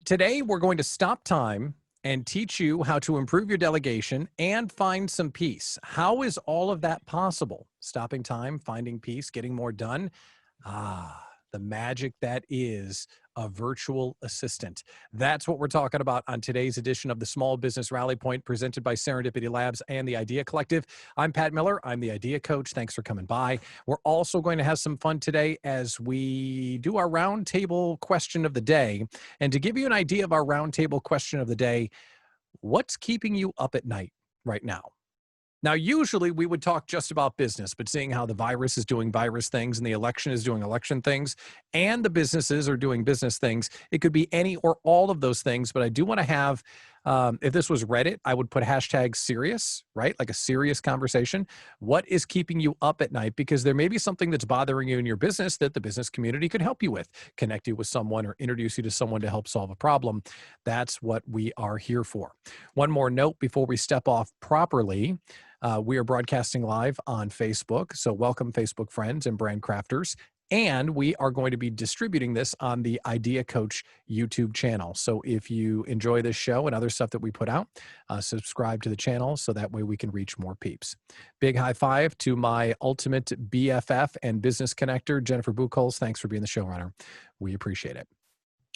Today, we're going to stop time and teach you how to improve your delegation and find some peace. How is all of that possible? Stopping time, finding peace, getting more done. The magic that is a virtual assistant. That's what we're talking about on today's edition of the Small Business Rally Point presented by Serendipity Labs and the Idea Collective. I'm Pat Miller. I'm the Idea Coach. Thanks for coming by. We're also going to have some fun today as we do our roundtable question of the day. And to give you an idea of our roundtable question of the day, what's keeping you up at night right now? Now, usually we would talk just about business, but seeing how the virus is doing virus things and the election is doing election things and the businesses are doing business things, it could be any or all of those things. But I do want to have, if this was Reddit, I would put hashtag serious, right? Like a serious conversation. What is keeping you up at night? Because there may be something that's bothering you in your business that the business community could help you with, connect you with someone or introduce you to someone to help solve a problem. That's what we are here for. One more note before we step off properly. We are broadcasting live on Facebook, so welcome Facebook friends and brand crafters. And we are going to be distributing this on the Idea Coach YouTube channel. So if you enjoy this show and other stuff that we put out, subscribe to the channel so that way we can reach more peeps. Big high five to my ultimate BFF and business connector, Jennifer Buchholz. Thanks for being the showrunner. We appreciate it.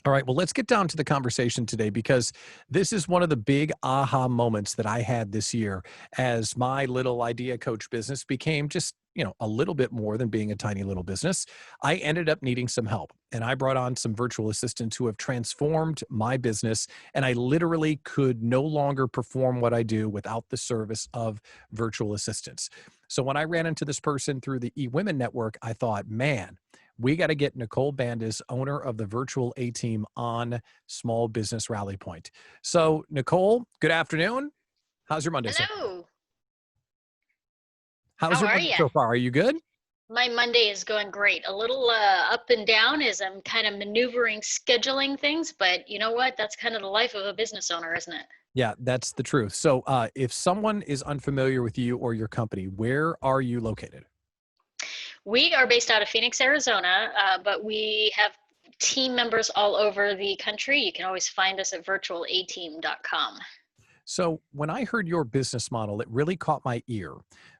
All right, well, let's get down to the conversation today because this is one of the big aha moments that I had this year as my little Idea Coach business became just, a little bit more than being a tiny little business. I ended up needing some help, and I brought on some virtual assistants who have transformed my business, and I literally could no longer perform what I do without the service of virtual assistants. So when I ran into this person through the eWomen Network, I thought, man, we got to get Nicole Bandes, owner of the Virtual A-Team, on Small Business Rally Point. So, Nicole, good afternoon. How's your Monday so far? Hello. How's How your are Monday you? so far? Are you good? My Monday is going great. A little up and down as I'm kind of maneuvering, scheduling things, but you know what? That's kind of the life of a business owner, isn't it? Yeah, that's the truth. So, if someone is unfamiliar with you or your company, where are you located? We are based out of Phoenix, Arizona, but we have team members all over the country. You can always find us at virtualateam.com. So when I heard your business model, it really caught my ear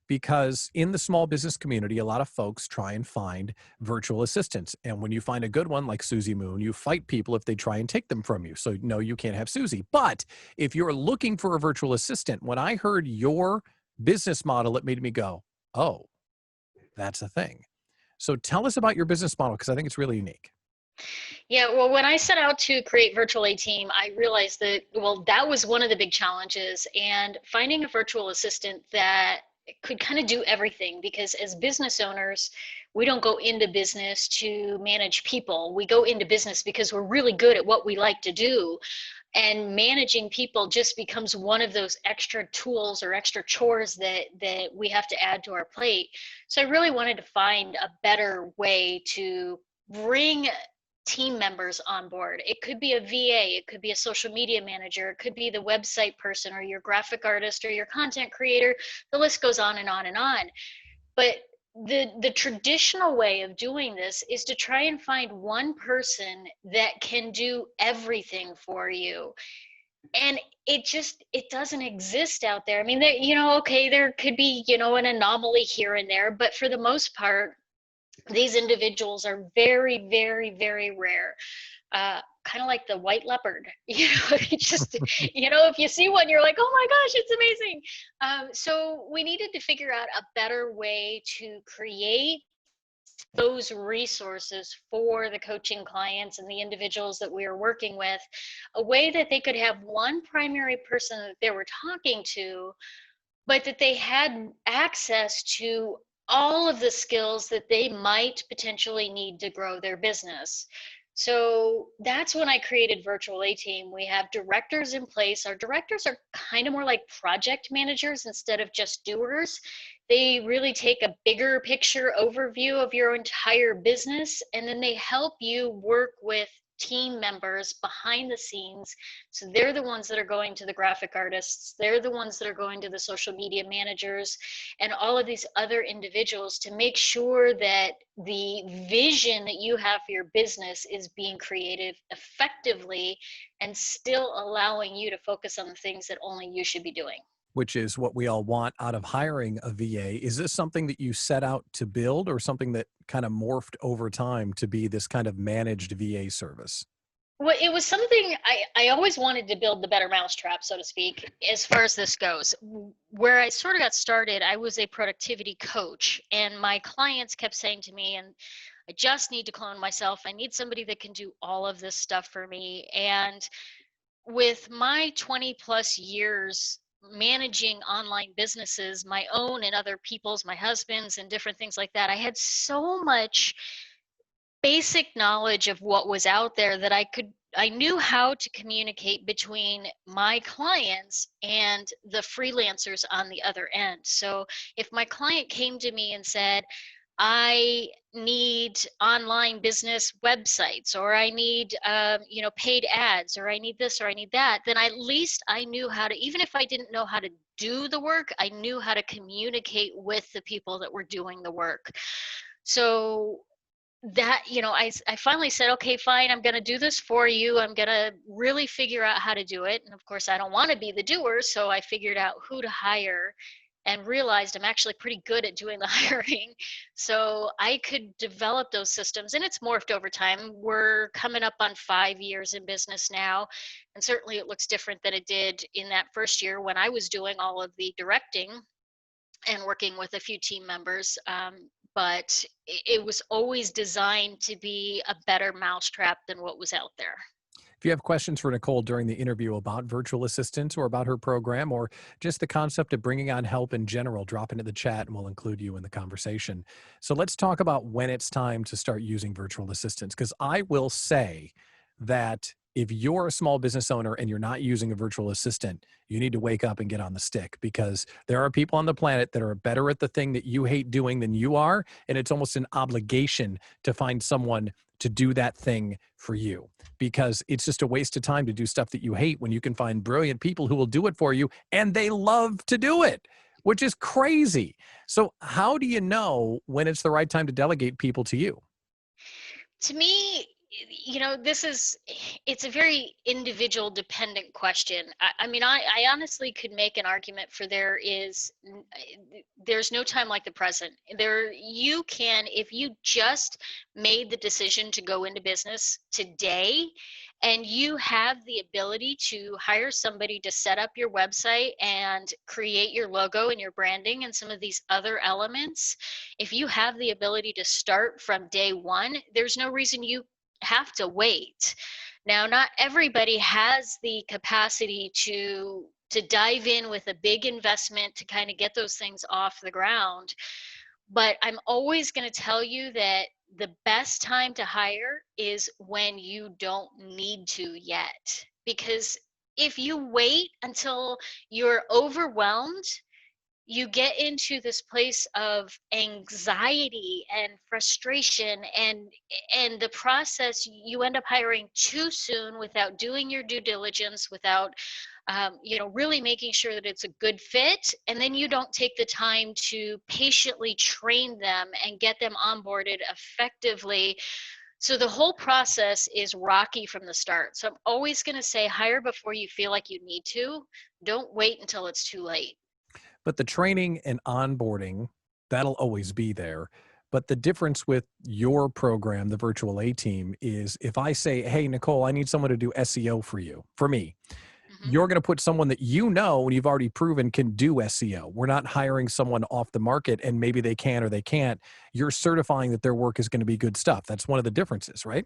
because in the small business community, a lot of folks try and find virtual assistants. And when you find a good one like Susie Moon, you fight people if they try and take them from you. So no, you can't have Susie. But if you're looking for a virtual assistant, when I heard your business model, it made me go, oh, that's a thing. So tell us about your business model because I think it's really unique. Yeah, well, when I set out to create Virtual A Team, I realized that, well, that was one of the big challenges, and finding a virtual assistant that could kind of do everything, because as business owners, we don't go into business to manage people. We go into business because we're really good at what we like to do. And managing people just becomes one of those extra tools or extra chores that we have to add to our plate. So I really wanted to find a better way to bring team members on board. It could be a VA, it could be a social media manager, it could be the website person or your graphic artist or your content creator. The list goes on and on and on. But the traditional way of doing this is to try and find one person that can do everything for you. And it doesn't exist out there. I mean, okay, there could be, an anomaly here and there, but for the most part, these individuals are very, very, very rare. Kind of like the white leopard, if you see one, you're like, oh my gosh, it's amazing. So we needed to figure out a better way to create those resources for the coaching clients and the individuals that we are working with, a way that they could have one primary person that they were talking to, but that they had access to all of the skills that they might potentially need to grow their business. So that's when I created Virtual A-Team. We have directors in place. Our directors are kind of more like project managers instead of just doers. They really take a bigger picture overview of your entire business, and then they help you work with team members behind the scenes. So they're the ones that are going to the graphic artists, they're the ones that are going to the social media managers and all of these other individuals to make sure that the vision that you have for your business is being created effectively and still allowing you to focus on the things that only you should be doing. Which is what we all want out of hiring a VA. Is this something that you set out to build or something that kind of morphed over time to be this kind of managed VA service? Well, it was something I always wanted to build the better mousetrap, so to speak, as far as this goes. Where I sort of got started, I was a productivity coach, and my clients kept saying to me, and I just need to clone myself. I need somebody that can do all of this stuff for me. And with my 20 plus years managing online businesses, my own and other people's, my husband's, and different things like that, I had so much basic knowledge of what was out there that I knew how to communicate between my clients and the freelancers on the other end. So if my client came to me and said, I need online business websites, or I need, paid ads, or I need this, or I need that, then at least I knew how to, even if I didn't know how to do the work, I knew how to communicate with the people that were doing the work. So that, I finally said, okay, fine, I'm going to do this for you. I'm going to really figure out how to do it. And of course, I don't want to be the doer. So I figured out who to hire and realized I'm actually pretty good at doing the hiring. So I could develop those systems, and it's morphed over time. We're coming up on 5 years in business now. And certainly it looks different than it did in that first year when I was doing all of the directing and working with a few team members. But it was always designed to be a better mousetrap than what was out there. If you have questions for Nicole during the interview about virtual assistants or about her program or just the concept of bringing on help in general, drop into the chat and we'll include you in the conversation. So let's talk about when it's time to start using virtual assistants, because I will say that if you're a small business owner and you're not using a virtual assistant, you need to wake up and get on the stick, because there are people on the planet that are better at the thing that you hate doing than you are. And it's almost an obligation to find someone to do that thing for you, because it's just a waste of time to do stuff that you hate when you can find brilliant people who will do it for you and they love to do it, which is crazy. So how do you know when it's the right time to delegate people to you? To me, it's a very individual dependent question. I honestly could make an argument for there's no time like the present. You can, if you just made the decision to go into business today and you have the ability to hire somebody to set up your website and create your logo and your branding and some of these other elements, if you have the ability to start from day one, there's no reason you have to wait. Now, not everybody has the capacity to dive in with a big investment to kind of get those things off the ground. But I'm always going to tell you that the best time to hire is when you don't need to yet. Because if you wait until you're overwhelmed, you get into this place of anxiety and frustration, and the process, you end up hiring too soon without doing your due diligence, without really making sure that it's a good fit, and then you don't take the time to patiently train them and get them onboarded effectively. So the whole process is rocky from the start. So I'm always going to say hire before you feel like you need to. Don't wait until it's too late. But the training and onboarding, that'll always be there. But the difference with your program, the Virtual A Team, is if I say, hey, Nicole, I need someone to do SEO for me, Mhm. you're going to put someone that you know and you've already proven can do SEO. We're not hiring someone off the market and maybe they can or they can't. You're certifying that their work is going to be good stuff. That's one of the differences, right?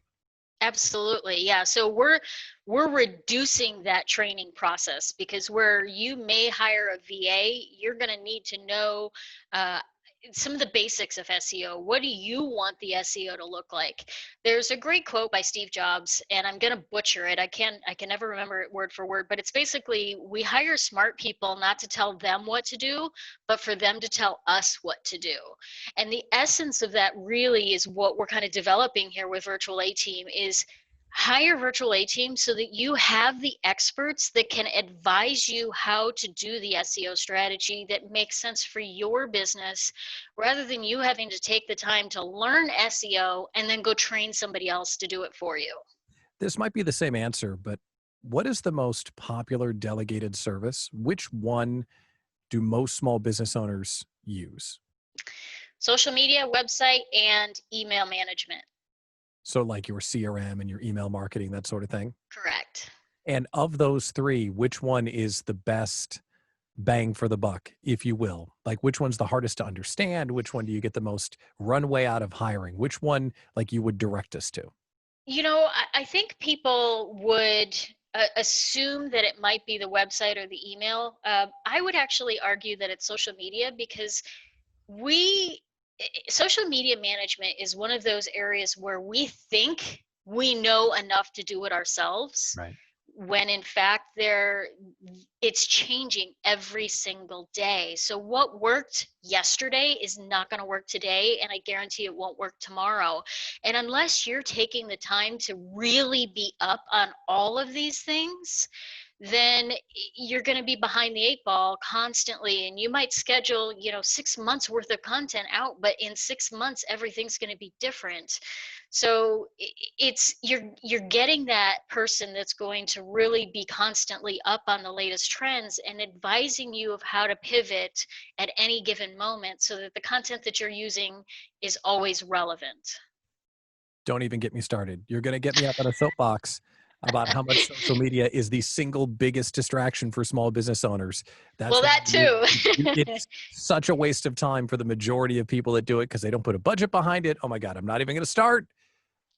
Absolutely. Yeah. So we're reducing that training process, because where you may hire a VA, you're going to need to know uh, some of the basics of SEO. What do you want the SEO to look like? There's a great quote by Steve Jobs, and I'm going to butcher it. I can never remember it word for word, but it's basically, we hire smart people not to tell them what to do, but for them to tell us what to do. And the essence of that really is what we're kind of developing here with Virtual A Team is Hire virtual A team so that you have the experts that can advise you how to do the SEO strategy that makes sense for your business, rather than you having to take the time to learn SEO and then go train somebody else to do it for you. This might be the same answer, but what is the most popular delegated service? Which one do most small business owners use? Social media, website, and email management. So, like your CRM and your email marketing, that sort of thing. Correct. And of those three, which one is the best bang for the buck, if you will? Like, which one's the hardest to understand? Which one do you get the most runway out of hiring? Which one, like, you would direct us to? I think people would assume that it might be the website or the email. I would actually argue that it's social media, because we social media management is one of those areas where we think we know enough to do it ourselves, Right. when in fact it's changing every single day. So what worked yesterday is not going to work today, and I guarantee it won't work tomorrow. And unless you're taking the time to really be up on all of these things, then you're going to be behind the eight ball constantly, and you might schedule 6 months worth of content out, but in 6 months everything's going to be different. So it's you're getting that person that's going to really be constantly up on the latest trends and advising you of how to pivot at any given moment, so that the content that you're using is always relevant. Don't even get me started. You're going to get me up on a soapbox about how much social media is the single biggest distraction for small business owners. That's Well, why that too. it's such a waste of time for the majority of people that do it, because they don't put a budget behind it. Oh my God, I'm not even going to start.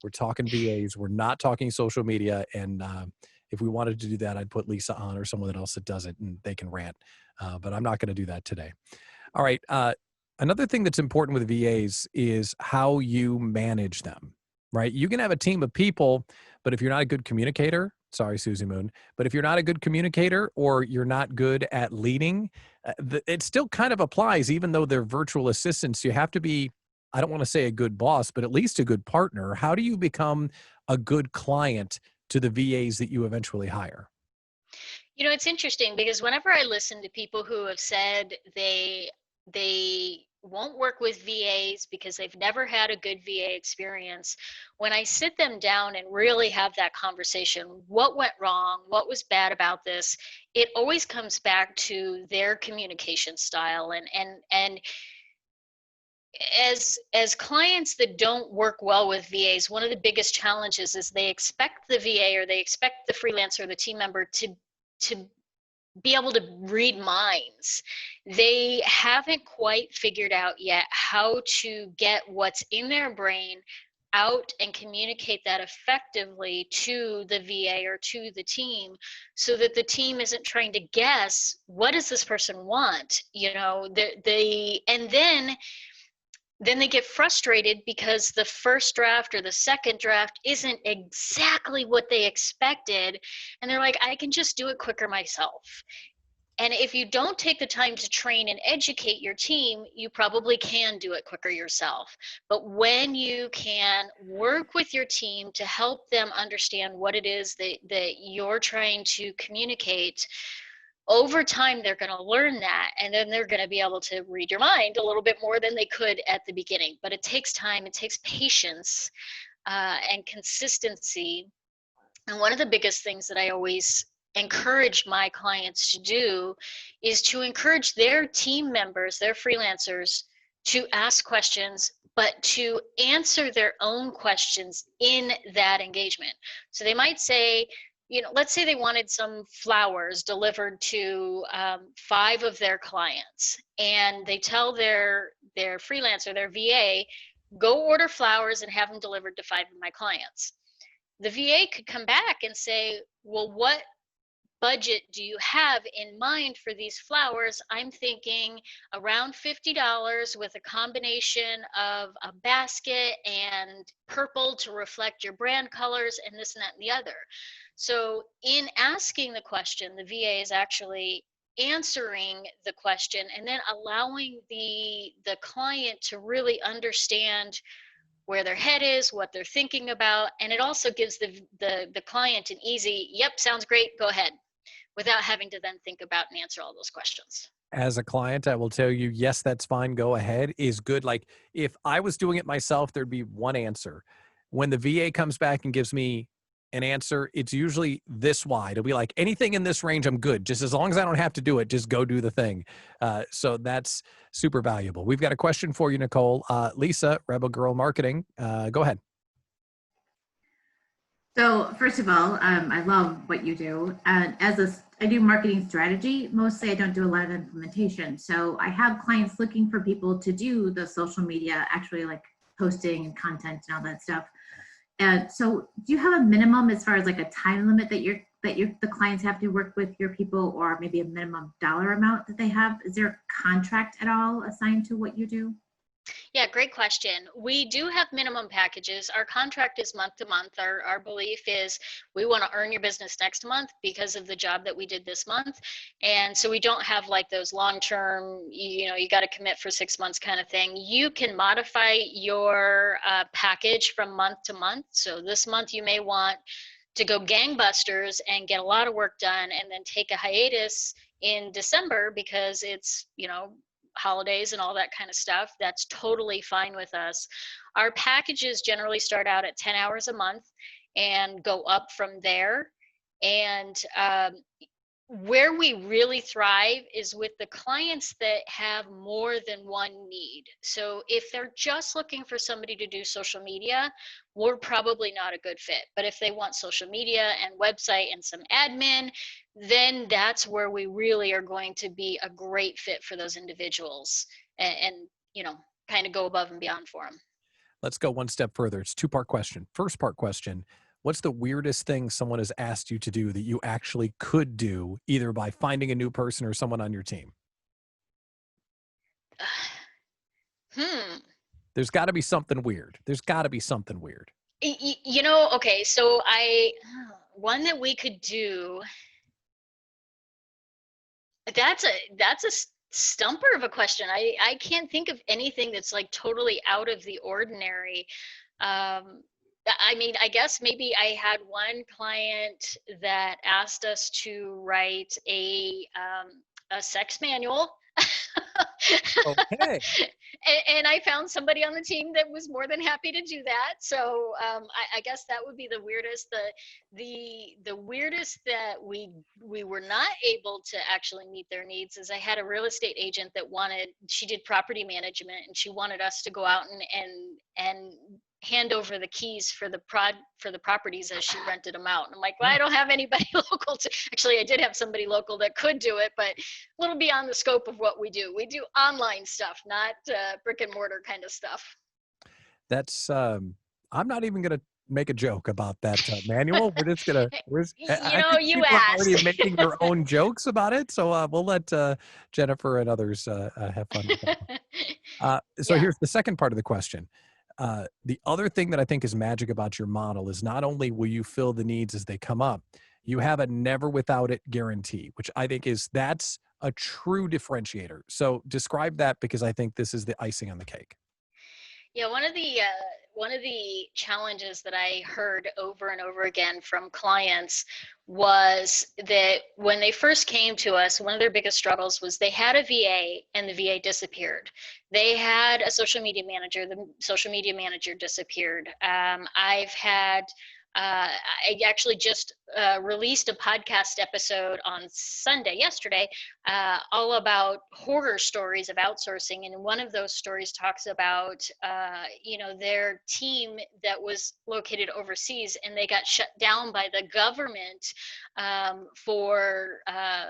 We're talking VAs. We're not talking social media. And if we wanted to do that, I'd put Lisa on or someone else that does it, and they can rant. But I'm not going to do that today. All right. Another thing that's important with VAs is how you manage them, right? You can have a team of people, but if you're not a good communicator, sorry, Susie Moon, but if you're not a good communicator or you're not good at leading, it still kind of applies, even though they're virtual assistants. You have to be, I don't want to say a good boss, but at least a good partner. How do you become a good client to the VAs that you eventually hire? It's interesting, because whenever I listen to people who have said they won't work with VAs because they've never had a good VA experience, when I sit them down and really have that conversation, what went wrong, what was bad about this, it always comes back to their communication style. And as clients that don't work well with VAs, one of the biggest challenges is they expect the VA, or they expect the freelancer, the team member, to be able to read minds. They haven't quite figured out yet how to get what's in their brain out and communicate that effectively to the VA or to the team, so that the team isn't trying to guess, what does this person want? And then they get frustrated because the first draft or the second draft isn't exactly what they expected, and they're like, I can just do it quicker myself. And if you don't take the time to train and educate your team, you probably can do it quicker yourself. But when you can work with your team to help them understand what it is that you're trying to communicate, over time they're going to learn that, and then they're going to be able to read your mind a little bit more than they could at the beginning. But it takes time, it takes patience, and consistency. And one of the biggest things that I always encourage my clients to do is to encourage their team members, their freelancers, to ask questions, but to answer their own questions in that engagement. So they might say, let's say they wanted some flowers delivered to 5 of their clients, and they tell their freelancer, their VA, go order flowers and have them delivered to 5 of my clients. The VA could come back and say, well, what budget do you have in mind for these flowers? I'm thinking around $50 with a combination of a basket and purple to reflect your brand colors and this and that and the other. So in asking the question, the VA is actually answering the question and then allowing the client to really understand where their head is, what they're thinking about. And it also gives the client an easy, yep, sounds great, go ahead, without having to then think about and answer all those questions. As a client, I will tell you, yes, that's fine. Go ahead is good. Like if I was doing it myself, there'd be one answer. When the VA comes back and gives me an answer, it's usually this wide. It'll be like anything in this range, I'm good. Just as long as I don't have to do it, just go do the thing. So that's super valuable. We've got a question for you, Nicole. Lisa, Rebel Girl Marketing. Go ahead. So first of all, I love what you do. And I do marketing strategy. Mostly I don't do a lot of implementation. So I have clients looking for people to do the social media, actually like posting and content and all that stuff. And so do you have a minimum as far as like a time limit that the clients have to work with your people, or maybe a minimum dollar amount that they have? Is there a contract at all assigned to what you do? Yeah, great question. We do have minimum packages. Our contract is month to month. Our belief is we want to earn your business next month because of the job that we did this month. And so we don't have like those long-term, you got to commit for 6 months kind of thing. You can modify your package from month to month. So this month you may want to go gangbusters and get a lot of work done and then take a hiatus in December because it's, holidays and all that kind of stuff. That's totally fine with us. Our packages generally start out at 10 hours a month and go up from there. And where we really thrive is with the clients that have more than one need. So if they're just looking for somebody to do social media, we're probably not a good fit. But if they want social media and website and some admin, then that's where we really are going to be a great fit for those individuals and kind of go above and beyond for them. Let's go one step further. It's a two-part question. First part question, what's the weirdest thing someone has asked you to do that you actually could do, either by finding a new person or someone on your team? There's got to be something weird. There's got to be something weird. Okay, so one that we could do, that's a stumper of a question. I can't think of anything that's like totally out of the ordinary. I mean, I guess maybe I had one client that asked us to write a sex manual. Okay. And I found somebody on the team that was more than happy to do that. So I guess that would be the weirdest. The weirdest that we were not able to actually meet their needs is I had a real estate agent that she did property management, and she wanted us to go out and hand over the keys for the properties as she rented them out. And I'm like, well, I don't have anybody local to, actually I did have somebody local that could do it, but a little beyond the scope of what we do. We do online stuff, not brick and mortar kind of stuff. That's, I'm not even going to make a joke about that manual. We're just going to, I think you people are asked. already making their own jokes about it. So we'll let Jennifer and others have fun with that. So Yeah. here's the second part of the question. The other thing that I think is magic about your model is not only will you fill the needs as they come up, you have a never without it guarantee, which I think that's a true differentiator. So describe that, because I think this is the icing on the cake. Yeah, one of the challenges that I heard over and over again from clients was that when they first came to us, one of their biggest struggles was they had a VA and the VA disappeared. They had a social media manager, the social media manager disappeared. I actually just released a podcast episode on Sunday, yesterday, all about horror stories of outsourcing. And one of those stories talks about, their team that was located overseas, and they got shut down by the government for, I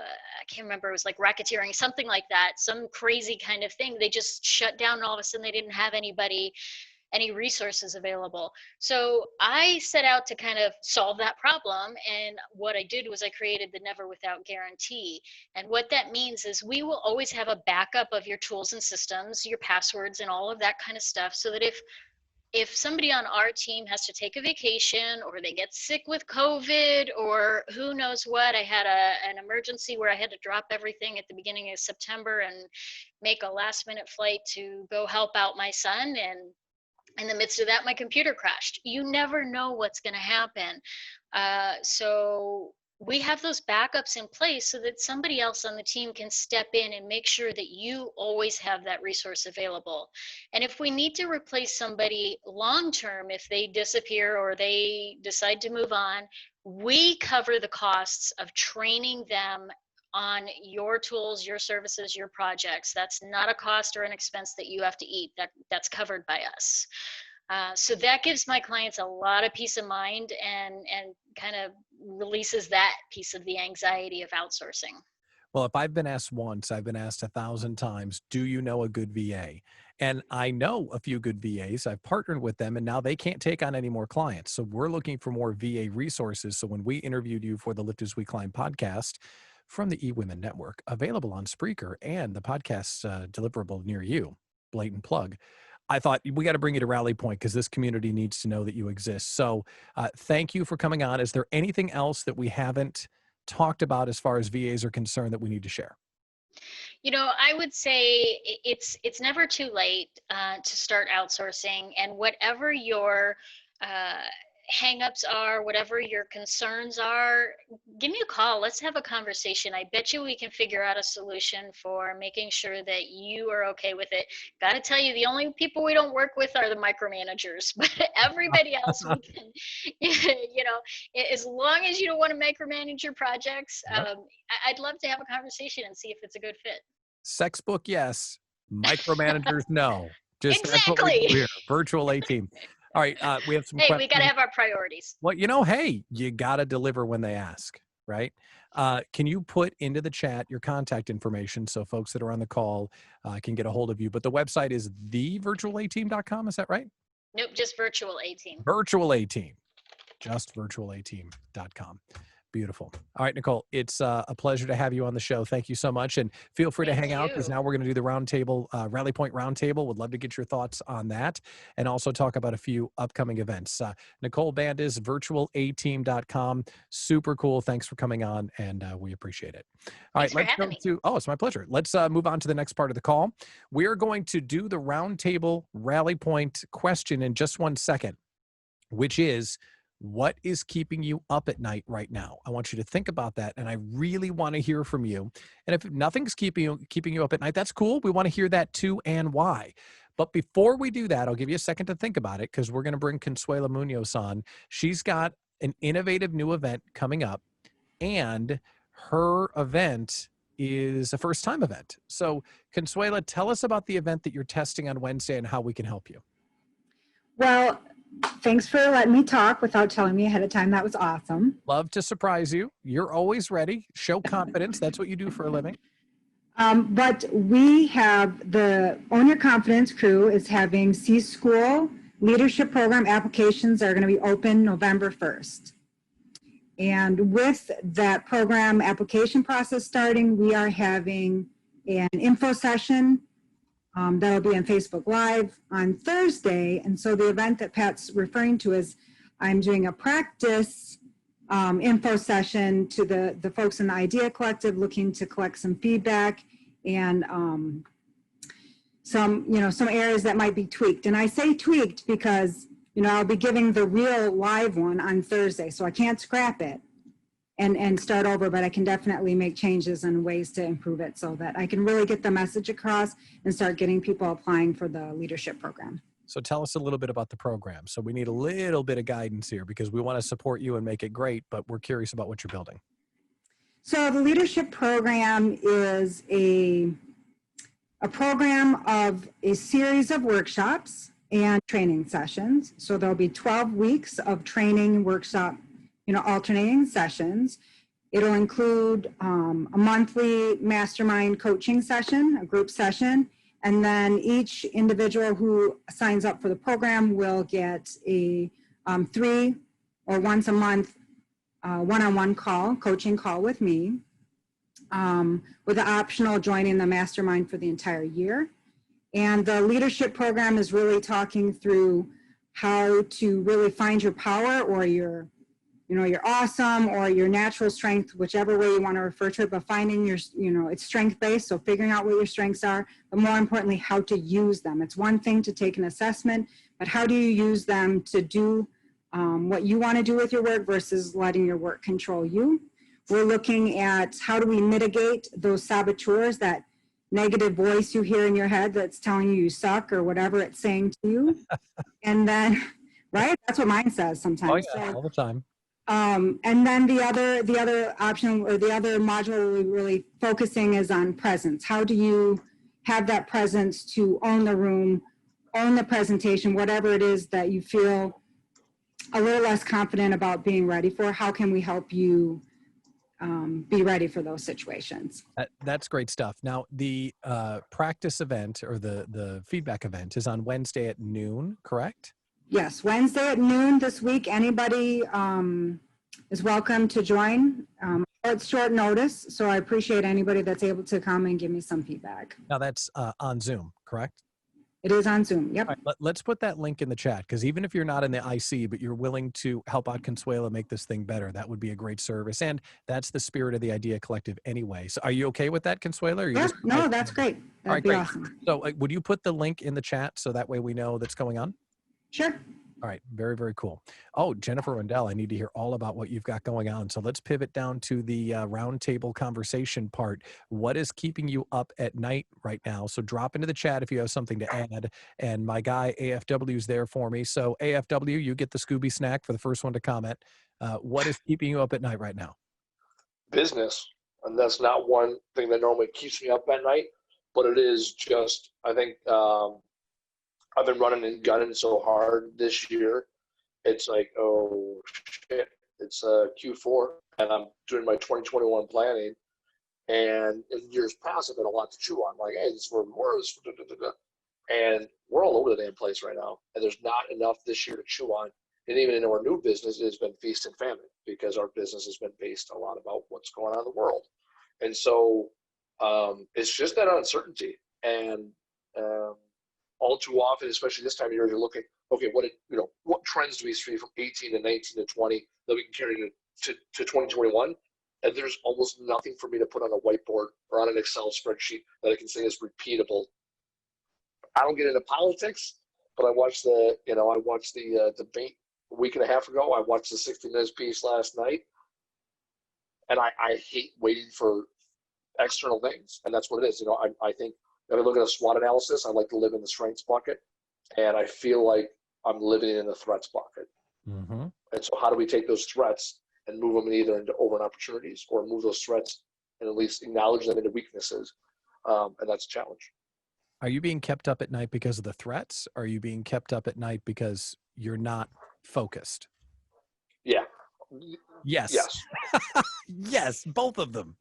can't remember, it was like racketeering, something like that, some crazy kind of thing. They just shut down, and all of a sudden they didn't have any resources available. So I set out to kind of solve that problem. And what I did was I created the never without guarantee. And what that means is we will always have a backup of your tools and systems, your passwords and all of that kind of stuff, so that if somebody on our team has to take a vacation, or they get sick with COVID, or who knows what, I had an emergency where I had to drop everything at the beginning of September and make a last minute flight to go help out my son. And In the midst of that, my computer crashed. You never know what's going to happen. So we have those backups in place so that somebody else on the team can step in and make sure that you always have that resource available. And if we need to replace somebody long-term, if they disappear or they decide to move on, we cover the costs of training them on your tools, your services, your projects. That's not a cost or an expense that you have to eat. That's covered by us. So that gives my clients a lot of peace of mind and kind of releases that piece of the anxiety of outsourcing. Well, if I've been asked once, I've been asked 1,000 times, do you know a good VA? And I know a few good VAs. I've partnered with them and now they can't take on any more clients. So we're looking for more VA resources. So when we interviewed you for the Lift As We Climb podcast from the eWomen Network, available on Spreaker and the podcast deliverable near you, blatant plug, I thought we got to bring you to Rally Point because this community needs to know that you exist. So thank you for coming on. Is there anything else that we haven't talked about as far as VAs are concerned that we need to share? You know, I would say it's never too late to start outsourcing, and whatever your hangups are, whatever your concerns are, give me a call. Let's have a conversation. I bet you we can figure out a solution for making sure that you are okay with it. Got to tell you, the only people we don't work with are the micromanagers, but everybody else we can, you know, as long as you don't want to micromanage your projects, I'd love to have a conversation and see if it's a good fit. Sex book, yes. Micromanagers, no. Just Exactly. That's what we do here. Virtual A-Team. All right, we have some Hey, questions. we got to have our priorities. Well, you know, hey, you got to deliver when they ask, right? Can you put into the chat your contact information so folks that are on the call can get a hold of you? But the website is thevirtualateam.com. Is that right? Nope, just virtual A-Team. Virtual A-Team. Just virtualateam.com. Beautiful. All right, Nicole, it's a pleasure to have you on the show. Thank you so much. And feel free to hang out because now we're going to do the roundtable, Rally Point Roundtable. Would love to get your thoughts on that and also talk about a few upcoming events. Nicole Bandes, virtualateam.com. Super cool. Thanks for coming on and we appreciate it. All right, let's go to, it's my pleasure. Let's move on to the next part of the call. We are going to do the roundtable Rally Point question in just 1 second, which is, what is keeping you up at night right now? I want you to think about that, and I really want to hear from you. And if nothing's keeping you up at night, that's cool. We want to hear that too, and why. But before we do that, I'll give you a second to think about it because we're going to bring Consuela Munoz on. She's got an innovative new event coming up, and her event is a first-time event. So, Consuela, tell us about the event that you're testing on Wednesday and how we can help you. Well, thanks for letting me talk without telling me ahead of time. That was awesome. Love to surprise you. You're always ready. Show confidence. That's what you do for a living. But we have the Own Your Confidence crew is having C-School leadership program applications are going to be open November 1st. And with that program application process starting, we are having an info session that'll be on Facebook Live on Thursday. And so the event that Pat's referring to is I'm doing a practice info session to the folks in the Idea Collective looking to collect some feedback and some areas that might be tweaked. And I say tweaked because, I'll be giving the real live one on Thursday, so I can't scrap it and start over, but I can definitely make changes and ways to improve it so that I can really get the message across and start getting people applying for the leadership program. So tell us a little bit about the program. So we need a little bit of guidance here because we want to support you and make it great, but we're curious about what you're building. So the leadership program is a program of a series of workshops and training sessions. So there'll be 12 weeks of training workshop, alternating sessions. It'll include a monthly mastermind coaching session, a group session, and then each individual who signs up for the program will get a 3 or once a month one-on-one coaching call with me, with the optional joining the mastermind for the entire year. And the leadership program is really talking through how to really find your power or your you're awesome or your natural strength, whichever way you want to refer to it, but finding your, it's strength-based. So figuring out what your strengths are, but more importantly, how to use them. It's one thing to take an assessment, but how do you use them to do what you want to do with your work versus letting your work control you. We're looking at how do we mitigate those saboteurs, that negative voice you hear in your head that's telling you suck or whatever it's saying to you. And then, right? That's what mine says sometimes. Oh, yeah, so, all the time. And then the other option or the other module we're really focusing is on presence. How do you have that presence to own the room, own the presentation, whatever it is that you feel a little less confident about being ready for? How can we help you be ready for those situations? That's great stuff. Now, the practice event or the feedback event is on Wednesday at noon, correct? Yes, Wednesday at noon this week. Anybody is welcome to join. It's short notice, so I appreciate anybody that's able to come and give me some feedback. Now, that's on Zoom, correct? It is on Zoom, yep. All right, let's put that link in the chat, because even if you're not in the IC, but you're willing to help out Consuela make this thing better, that would be a great service. And that's the spirit of the Idea Collective anyway. So are you okay with that, Consuela? Or Yeah, no, that's great. That'd be great. awesome. So would you put the link in the chat so that way we know that's going on? Sure. All right. Very, very cool. Oh, Jennifer Rendell, I need to hear all about what you've got going on. So let's pivot down to the roundtable conversation part. What is keeping you up at night right now? So drop into the chat if you have something to add. And my guy AFW is there for me. So AFW, you get the Scooby snack for the first one to comment. What is keeping you up at night right now? Business. And that's not one thing that normally keeps me up at night, but it is just, I think, I've been running and gunning so hard this year. It's like, oh shit, it's Q4 and I'm doing my 2021 planning. And in years past, I've got a lot to chew on. Like, hey, this is where we were. And we're all over the damn place right now. And there's not enough this year to chew on. And even in our new business, it has been feast and famine because our business has been based a lot about what's going on in the world. And so it's just that uncertainty. And all too often, especially this time of year, you're looking, okay, what trends do we see from 18 to 19 to 20 that we can carry to 2021? And there's almost nothing for me to put on a whiteboard or on an Excel spreadsheet that I can say is repeatable. I don't get into politics, but I watched the debate a week and a half ago. I watched the 60 Minutes piece last night, and I hate waiting for external things, and that's what it is. I think if I look at a SWOT analysis, I like to live in the strengths bucket, and I feel like I'm living in the threats bucket. Mm-hmm. And so how do we take those threats and move them either into open opportunities or move those threats and at least acknowledge them into weaknesses? And that's a challenge. Are you being kept up at night because of the threats? Or are you being kept up at night because you're not focused? Yeah. Yes. Yes. Yes, both of them.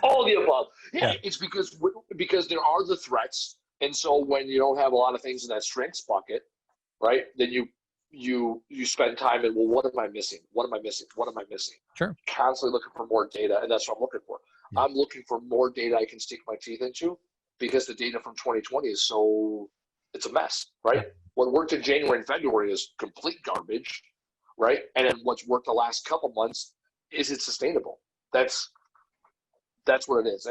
All of the above. Yeah, Yeah. It's because there are the threats. And so when you don't have a lot of things in that strengths bucket, right, then you spend time in, well, what am I missing? What am I missing? What am I missing? Sure. Constantly looking for more data, and that's what I'm looking for. Yeah. I'm looking for more data I can stick my teeth into because the data from 2020 is it's a mess, right? Yeah. What worked in January and February is complete garbage, right? And then what's worked the last couple months, is it sustainable? That's what it is.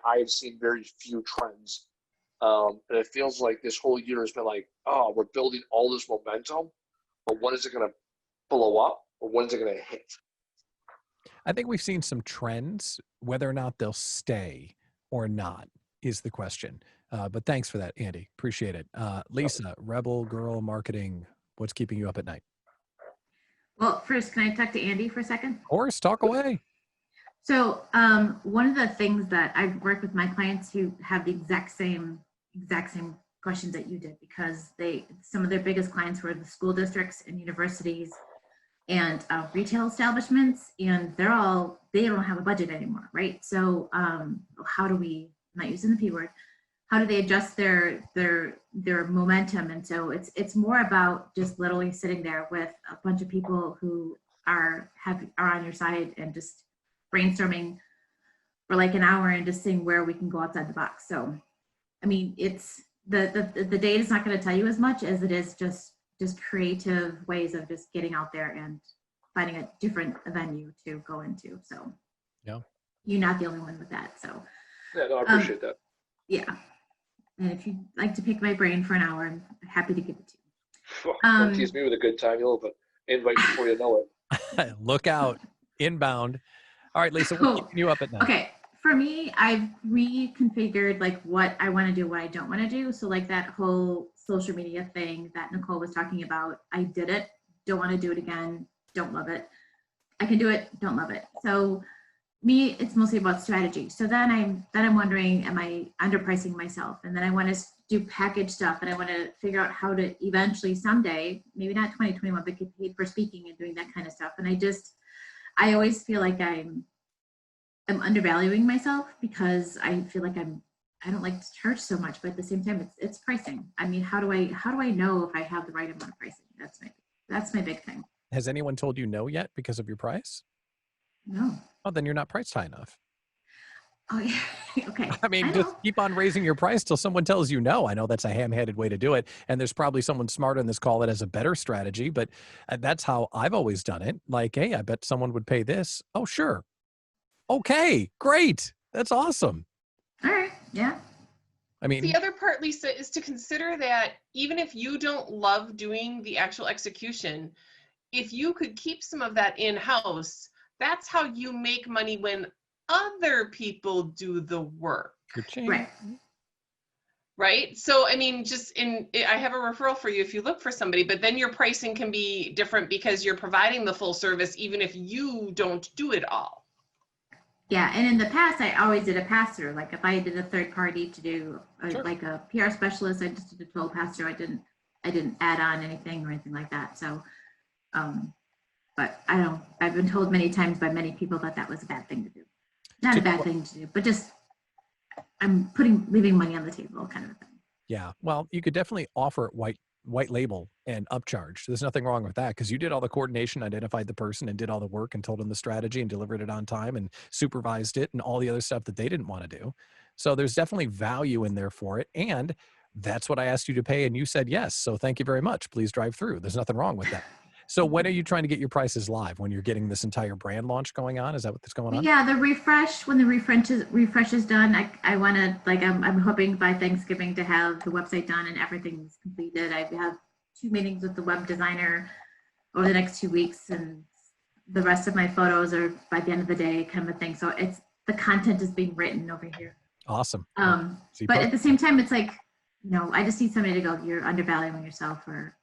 I've seen very few trends. And it feels like this whole year has been like, oh, we're building all this momentum, but when is it going to blow up or when is it going to hit? I think we've seen some trends. Whether or not they'll stay or not is the question. But thanks for that, Andy. Appreciate it. Lisa, Rebel Girl Marketing, what's keeping you up at night? Well, first, can I talk to Andy for a second? Of course, talk away. So one of the things that I've worked with my clients who have the exact same questions that you did, because some of their biggest clients were the school districts and universities and retail establishments, and they don't have a budget anymore, right? So how do we, I'm not using the P word, how do they adjust their momentum? And so it's more about just literally sitting there with a bunch of people who are on your side and just brainstorming for like an hour and just seeing where we can go outside the box. So, I mean, it's the data is not going to tell you as much as it is just creative ways of just getting out there and finding a different venue to go into. So Yeah. you're not the only one with that. So Yeah, no, I appreciate that. yeah. And if you'd like to pick my brain for an hour, I'm happy to give it to you. Don't tease me with a good time. You'll have an invite before you know it. Look out. Inbound. All right, Lisa, what's keeping you up at night? Okay. For me, I've reconfigured like what I want to do, what I don't want to do. So like that whole social media thing that Nicole was talking about, I did it. Don't want to do it again. Don't love it. I can do it. Don't love it. So me, it's mostly about strategy. So then I'm wondering, am I underpricing myself? And then I want to do package stuff, and I want to figure out how to eventually someday, maybe not 2021, but get paid for speaking and doing that kind of stuff. And I always feel like I'm undervaluing myself because I feel like I don't like to charge so much, but at the same time, it's pricing. I mean, how do I know if I have the right amount of pricing? That's my big thing. Has anyone told you no yet because of your price? No. Oh, then you're not priced high enough. Oh yeah. Okay. I mean, just keep on raising your price till someone tells you no. I know that's a ham-handed way to do it. And there's probably someone smarter in this call that has a better strategy, but that's how I've always done it. Like, hey, I bet someone would pay this. Oh, sure. Okay, great. That's awesome. All right. Yeah. I mean, the other part, Lisa, is to consider that even if you don't love doing the actual execution, if you could keep some of that in-house, that's how you make money when other people do the work. Right. Right. So, I mean, I have a referral for you if you look for somebody, but then your pricing can be different because you're providing the full service, even if you don't do it all. Yeah. And in the past, I always did a pass-through. Like if I did a third party to do like a PR specialist, I just did a total pass-through. I didn't add on anything or anything like that. So, but I've been told many times by many people that was a bad thing to do. Not a bad thing to do, but just I'm leaving money on the table kind of a thing. Yeah. Well, you could definitely offer it white label and upcharge. There's nothing wrong with that because you did all the coordination, identified the person and did all the work and told them the strategy and delivered it on time and supervised it and all the other stuff that they didn't want to do. So there's definitely value in there for it. And that's what I asked you to pay. And you said yes. So thank you very much. Please drive through. There's nothing wrong with that. So when are you trying to get your prices live? When you're getting this entire brand launch going on? Is that what's going on? Yeah, the refresh, when the refresh is done, I want to, like, I'm hoping by Thanksgiving to have the website done and everything's completed. I have 2 meetings with the web designer over the next 2 weeks, and the rest of my photos are by the end of the day kind of a thing. So the content is being written over here. Awesome. But at the same time, it's like, I just need somebody to go, you're undervaluing yourself or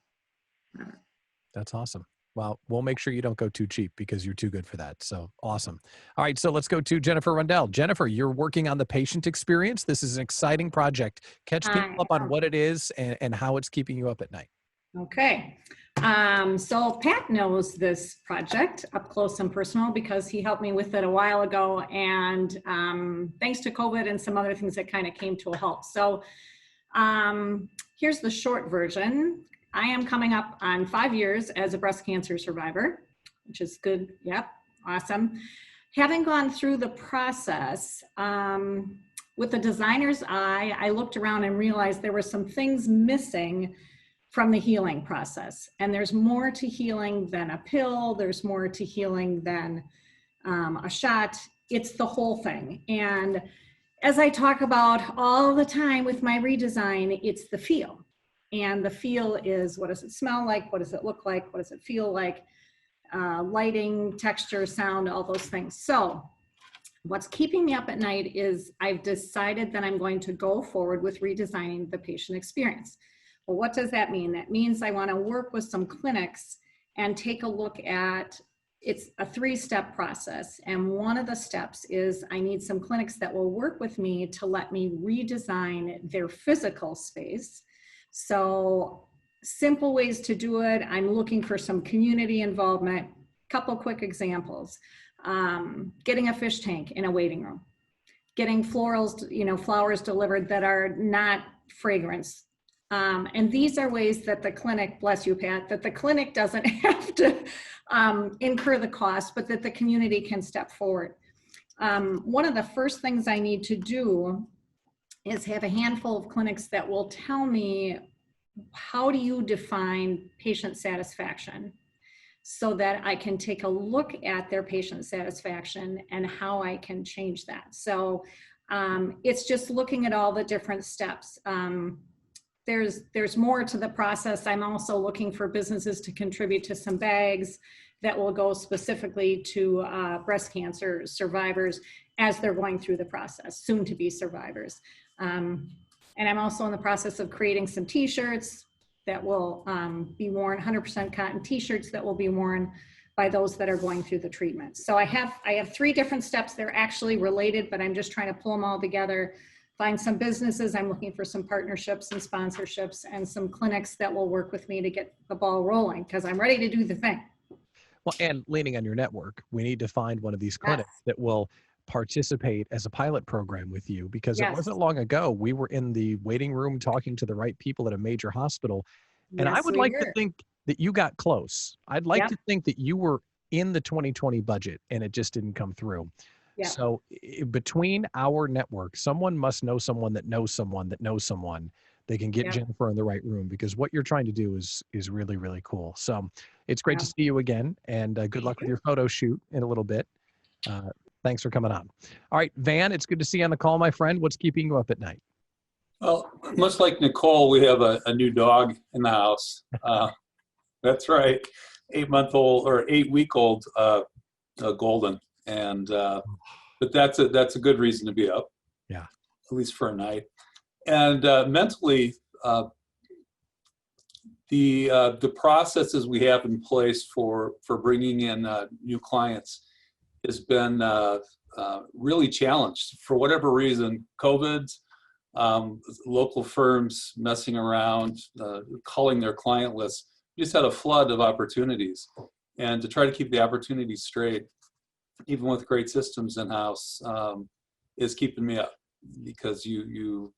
whatever. That's awesome. Well, we'll make sure you don't go too cheap because you're too good for that. So awesome. All right. So let's go to Jennifer Rundell. Jennifer, you're working on the patient experience. This is an exciting project. Catch people up on what it is and how it's keeping you up at night. Okay. So Pat knows this project up close and personal because he helped me with it a while ago. And thanks to COVID and some other things that kind of came to a halt. So here's the short version. I am coming up on 5 years as a breast cancer survivor, which is good. Yep. Awesome. Having gone through the process, with the designer's eye, I looked around and realized there were some things missing from the healing process. And there's more to healing than a pill. There's more to healing than a shot. It's the whole thing. And as I talk about all the time with my redesign, it's the feel. And the feel is, what does it smell like? What does it look like? What does it feel like? Lighting, texture, sound, all those things. So what's keeping me up at night is I've decided that I'm going to go forward with redesigning the patient experience. Well, what does that mean? That means I want to work with some clinics and take a look at, it's a 3-step process. And one of the steps is I need some clinics that will work with me to let me redesign their physical space. So simple ways to do it. I'm looking for some community involvement. Couple quick examples. Getting a fish tank in a waiting room. Getting florals, flowers delivered that are not fragrance. And these are ways that the clinic, bless you, Pat, that the clinic doesn't have to incur the cost, but that the community can step forward. One of the first things I need to do is have a handful of clinics that will tell me, how do you define patient satisfaction? so that I can take a look at their patient satisfaction and how I can change that. So it's just looking at all the different steps. There's more to the process. I'm also looking for businesses to contribute to some bags that will go specifically to breast cancer survivors as they're going through the process, soon to be survivors. And I'm also in the process of creating some t-shirts that will be worn, 100% cotton t-shirts that will be worn by those that are going through the treatment. So I have 3 different steps. They're actually related, but I'm just trying to pull them all together, find some businesses. I'm looking for some partnerships and sponsorships and some clinics that will work with me to get the ball rolling, because I'm ready to do the thing. Well, and leaning on your network, we need to find one of these clinics that will participate as a pilot program with you, because it wasn't long ago we were in the waiting room talking to the right people at a major hospital. And I would like to think that you got close. I'd like to think that you were in the 2020 budget and it just didn't come through. So between our network, someone must know someone that knows someone that knows someone. They can get Jennifer in the right room, because what you're trying to do is really, really cool. So it's great to see you again, and good luck with your photo shoot in a little bit. Thanks for coming on. All right, Van, it's good to see you on the call, my friend. What's keeping you up at night? Well, much like Nicole, we have a new dog in the house. That's right, 8-month-old or 8-week-old golden, and but that's a good reason to be up. Yeah, at least for a night. And mentally, the processes we have in place for bringing in new clients has been really challenged for whatever reason. COVID, local firms messing around, culling their client lists. We just had a flood of opportunities, and to try to keep the opportunities straight, even with great systems in house, is keeping me up, because you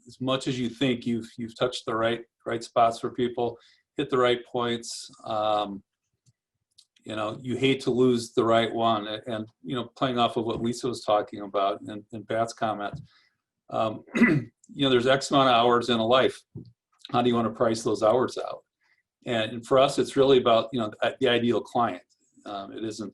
as much as you think you've touched the right spots for people, hit the right points. You hate to lose the right one, and playing off of what Lisa was talking about and Pat's comment, there's X amount of hours in a life. How do you want to price those hours out? And for us, it's really about the ideal client. It isn't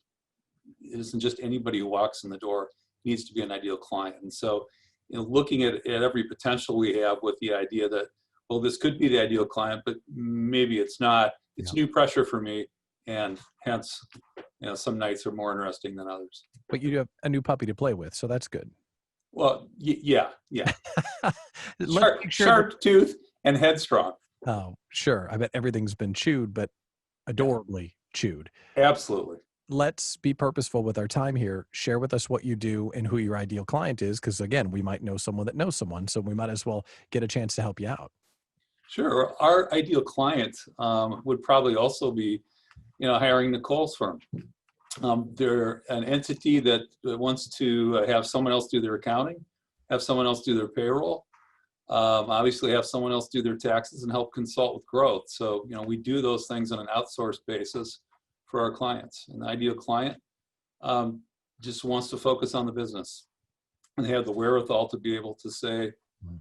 just anybody who walks in the door. It needs to be an ideal client. And so, looking at every potential we have with the idea that, well, this could be the ideal client, but maybe it's not. It's new pressure for me, and hence, some nights are more interesting than others. But you have a new puppy to play with, so that's good. Well, yeah. Sharp tooth and headstrong. Oh, sure. I bet everything's been chewed, but adorably chewed. Absolutely. Let's be purposeful with our time here. Share with us what you do and who your ideal client is, because again, we might know someone that knows someone, so we might as well get a chance to help you out. Sure. Our ideal client would probably also be, hiring Nicole's firm. They're an entity that wants to have someone else do their accounting, have someone else do their payroll, obviously have someone else do their taxes, and help consult with growth. So, we do those things on an outsourced basis for our clients. And the ideal client just wants to focus on the business, and they have the wherewithal to be able to say,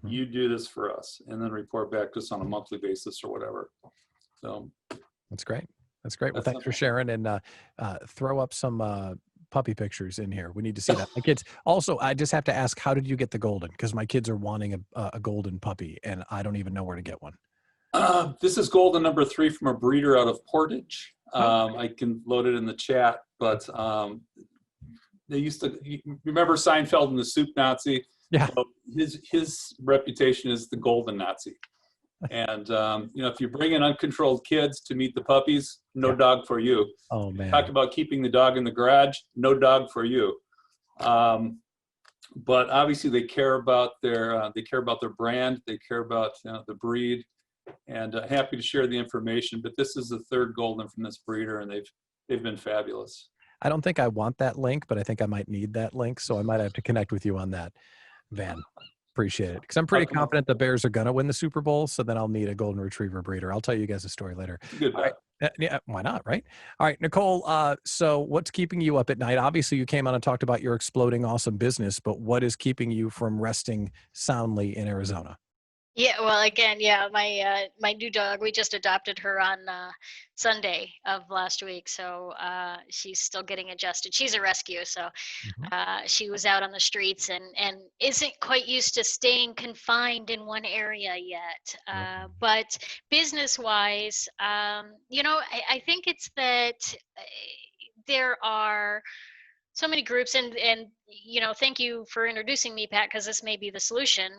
you do this for us, and then report back to us on a monthly basis or whatever. So that's great. That's great. Well, thanks for sharing, and throw up some puppy pictures in here. We need to see that. My kids. Also, I just have to ask, how did you get the golden? Because my kids are wanting a golden puppy, and I don't even know where to get one. This is golden number 3 from a breeder out of Portage. I can load it in the chat, but they used to, remember Seinfeld and the Soup Nazi? Yeah. Well, his reputation is the golden Nazi. And, if you bring in uncontrolled kids to meet the puppies, no dog for you. Oh, man. Talk about keeping the dog in the garage, no dog for you. But obviously they care about their brand, they care about the breed, and happy to share the information. But this is the 3rd golden from this breeder, and they've been fabulous. I don't think I want that link, but I think I might need that link, so I might have to connect with you on that, Van. Appreciate it, because I'm pretty confident the Bears are going to win the Super Bowl, so then I'll need a golden retriever breeder. I'll tell you guys a story later. Good. All right. Yeah, why not, right? All right, Nicole, so what's keeping you up at night? Obviously, you came on and talked about your exploding awesome business, but what is keeping you from resting soundly in Arizona? Yeah, well, again, yeah, my new dog, we just adopted her on Sunday of last week, so she's still getting adjusted. She's a rescue, so Mhm. she was out on the streets and isn't quite used to staying confined in one area yet. Yep. But business-wise, I think it's that there are so many groups and thank you for introducing me, Pat, because this may be the solution,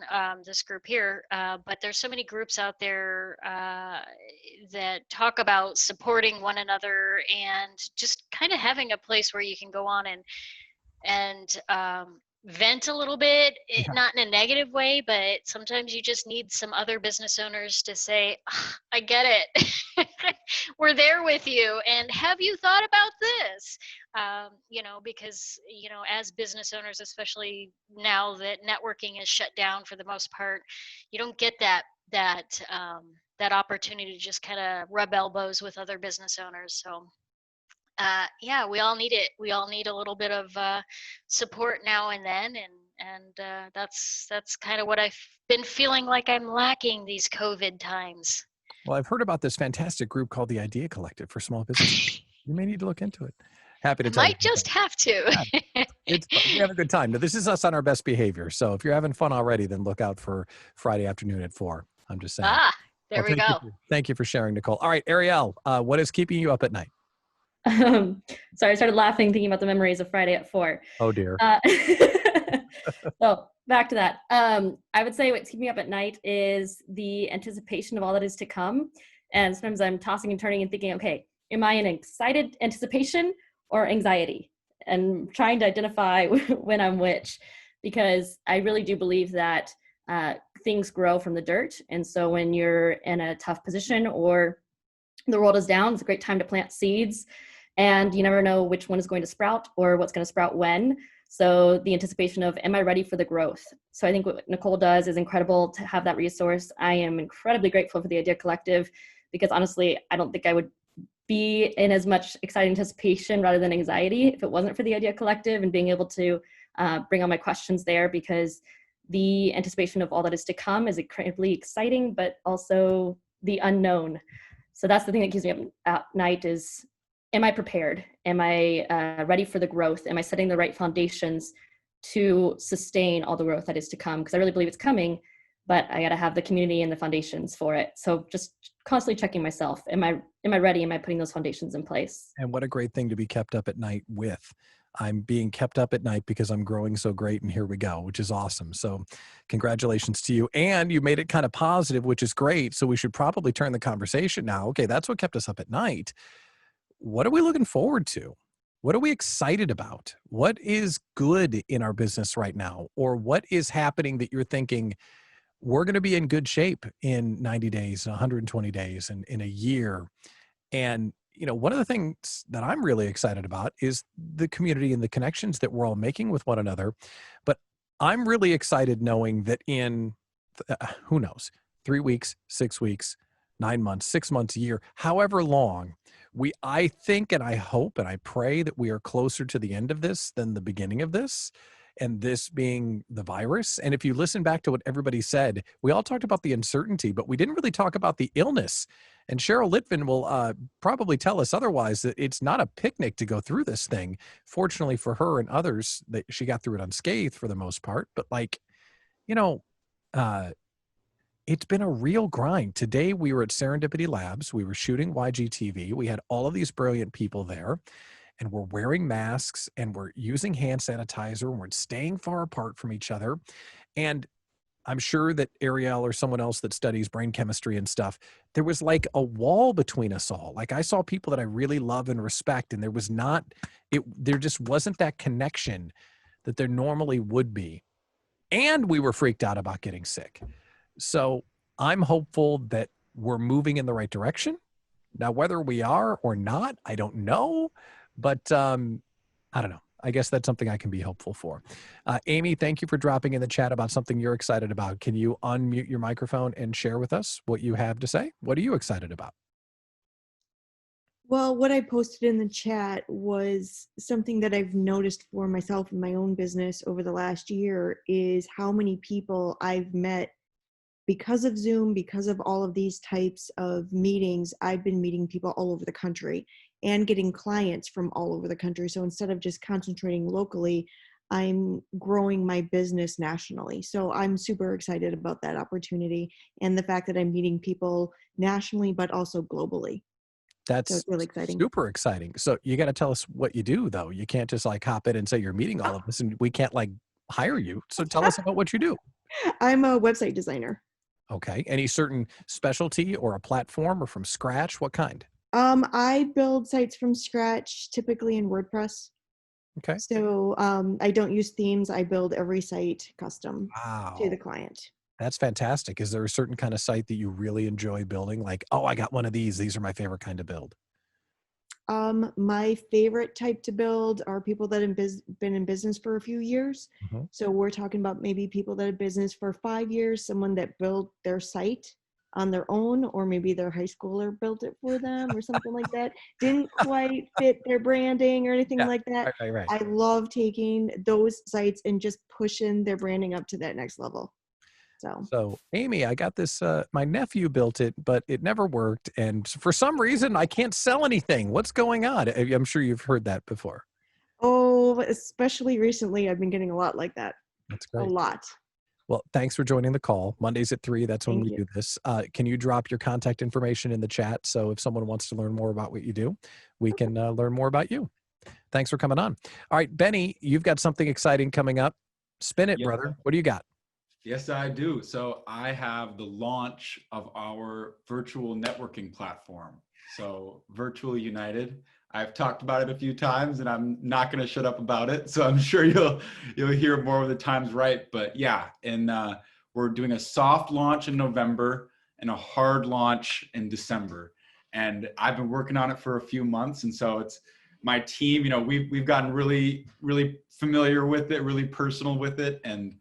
this group here, but there's so many groups out there that talk about supporting one another and just kind of having a place where you can go on and vent a little bit, Yeah. not in a negative way, but sometimes you just need some other business owners to say, "Ah, I get it. We're there with you. And have you thought about this?" Because, as business owners, especially now that networking is shut down for the most part, you don't get that opportunity to just kind of rub elbows with other business owners. So yeah, we all need it. We all need a little bit of support now and then, and that's kind of what I've been feeling like I'm lacking these COVID times. Well, I've heard about this fantastic group called the Idea Collective for small business. You may need to look into it. Happy to I tell you might about just have to. that. Yeah, it's fun. We have a good time. Now, this is us on our best behavior. So if you're having fun already, then look out for Friday afternoon at 4. I'm just saying. Ah, Well, there we go. thank you for sharing, Nicole. All right, Ariel, what is keeping you up at night? Sorry, I started laughing thinking about the memories of Friday at 4. Oh dear. So back to that. I would say what's keeping me up at night is the anticipation of all that is to come. And sometimes I'm tossing and turning and thinking, okay, am I in excited anticipation or anxiety? And trying to identify when I'm which, because I really do believe that things grow from the dirt. And so when you're in a tough position or the world is down, it's a great time to plant seeds. And you never know which one is going to sprout or what's going to sprout when. So the anticipation of, am I ready for the growth? So I think what Nicole does is incredible to have that resource. I am incredibly grateful for the Idea Collective, because honestly, I don't think I would be in as much excited anticipation rather than anxiety if it wasn't for the Idea Collective and being able to bring all my questions there, because the anticipation of all that is to come is incredibly exciting, but also the unknown. So that's the thing that keeps me up at night is, am I prepared? Am I ready for the growth? Am I setting the right foundations to sustain all the growth that is to come? Because I really believe it's coming, but I got to have the community and the foundations for it. So just constantly checking myself. Am I ready? Am I putting those foundations in place? And what a great thing to be kept up at night with. I'm being kept up at night because I'm growing so great, and here we go, which is awesome. So congratulations to you. And you made it kind of positive, which is great. So we should probably turn the conversation now. Okay, that's what kept us up at night. What are we looking forward to? What are we excited about? What is good in our business right now? Or what is happening that you're thinking, we're going to be in good shape in 90 days, 120 days, and in a year? And, one of the things that I'm really excited about is the community and the connections that we're all making with one another. But I'm really excited knowing that in, who knows, 3 weeks, 6 weeks, 9 months, 6 months, a year, however long, I think and I hope and I pray that we are closer to the end of this than the beginning of this, and this being the virus. And if you listen back to what everybody said, we all talked about the uncertainty, but we didn't really talk about the illness. And Cheryl Litvin will probably tell us otherwise, that it's not a picnic to go through this thing. Fortunately for her and others, that she got through it unscathed for the most part. But uh, it's been a real grind. Today we were at Serendipity Labs. We were shooting YGTV. We had all of these brilliant people there, and we're wearing masks and we're using hand sanitizer and we're staying far apart from each other. And I'm sure that Ariel or someone else that studies brain chemistry and stuff, there was like a wall between us all. Like I saw people that I really love and respect, and there just wasn't that connection that there normally would be. And we were freaked out about getting sick. So I'm hopeful that we're moving in the right direction. Now, whether we are or not, I don't know, but I don't know. I guess that's something I can be hopeful for. Amy, thank you for dropping in the chat about something you're excited about. Can you unmute your microphone and share with us what you have to say? What are you excited about? Well, what I posted in the chat was something that I've noticed for myself in my own business over the last year, is how many people I've met because of Zoom, because of all of these types of meetings, I've been meeting people all over the country and getting clients from all over the country. So instead of just concentrating locally, I'm growing my business nationally. So I'm super excited about that opportunity and the fact that I'm meeting people nationally, but also globally. So That's it's really exciting. super exciting. So you got to tell us what you do, though. You can't just like hop in and say you're meeting all of us and we can't like hire you. So tell us about what you do. I'm a website designer. Okay. Any certain specialty or a platform or from scratch? What kind? I build sites from scratch, typically in WordPress. Okay. So I don't use themes. I build every site custom to the Wow. client. That's fantastic. Is there a certain kind of site that you really enjoy building? Like, oh, I got one of these. These are my favorite kind to build. My favorite type to build are people that have been in business for a few years. Mhm. So we're talking about maybe people that have business for 5 years, someone that built their site on their own, or maybe their high schooler built it for them or something like that. Didn't quite fit their branding or anything Yeah. like that. Right. I love taking those sites and just pushing their branding up to that next level. So, Amy, I got this, my nephew built it, but it never worked. And for some reason, I can't sell anything. What's going on? I'm sure you've heard that before. Oh, especially recently, I've been getting a lot like that. That's A great. lot. Well, thanks for joining the call. Mondays at 3, that's when Thank we you. do this. Can you drop your contact information in the chat? So if someone wants to learn more about what you do, we can learn more about you. Thanks for coming on. All right, Benny, you've got something exciting coming up. Spin it, Yes, brother. What do you got? yes, I do. So I have the launch of our virtual networking platform. So Virtually United. I've talked about it a few times and I'm not going to shut up about it. So I'm sure you'll hear more when the time's right. But yeah, and we're doing a soft launch in November and a hard launch in December. And I've been working on it for a few months. And so it's my team, we've gotten really, really familiar with it, really personal with it. And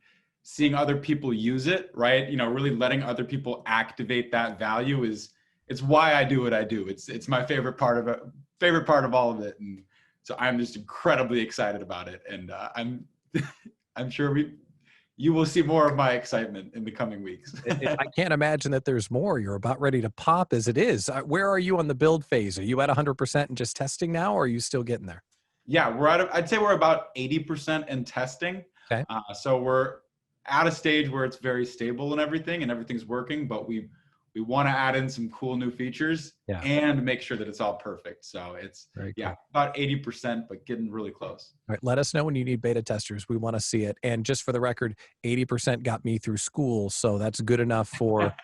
seeing other people use it, right? Really letting other people activate that value it's why I do what I do. It's my favorite part of it, favorite part of all of it. And so I'm just incredibly excited about it. And I'm sure you will see more of my excitement in the coming weeks. I can't imagine that there's more. You're about ready to pop as it is. Where are you on the build phase? Are you at 100% and just testing now, or are you still getting there? Yeah, I'd say we're about 80% in testing. Okay. So we're at a stage where it's very stable and everything's working, but we want to add in some cool new features and make sure that it's all perfect. So it's Very cool. about 80%, but getting really close. All right, let us know when you need beta testers. We want to see it. And just for the record, 80% got me through school, so that's good enough for